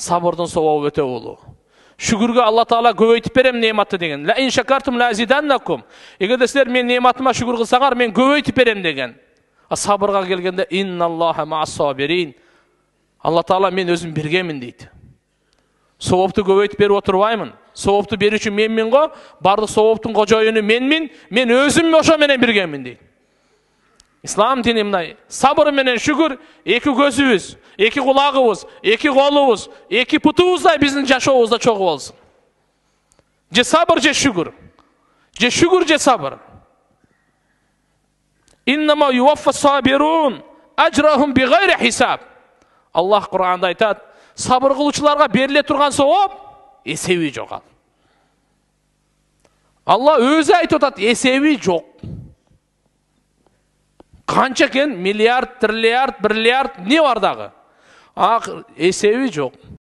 Sabırдын sobabı öte ulуу. Şükürgө Allah Taala köbөйтүп берем неmatты деген. Ла ин шакартум ла азиданнакум. Эгерде силер мен неmatыма шүгүр кылсаңар, мен көбөйтүп берем деген. Сабырга келгенде инналлаха ма'ас-сабирин. Allah Taala men özüm birgemин дейт. Sobapты көбөйтүп берип отурбаймын. Sobapты берүүчү менмин го, бардык sobaptын кожоюну менмин, мен өзүм ошо менен биргемин дейт. İslam dini mындай. Sabır менен şükür, эки көзүбүз, эки кулагыбыз, эки колубуз, эки путубуздай биздин жашообузда чогуу болсун. Же sabır, же şükür. Же şükür, же sabır. İnnema yuvaffas sabirun ajrahum bighayri hisab. Allah Kur'an'da aytat, sabır kılıçlarga berilе турган сowап эсеби жок ал. Allah өзү айтып атат, эсеби жок. Kança ken milyard, trilyard, birliard ne var dağı? Эсеби жок.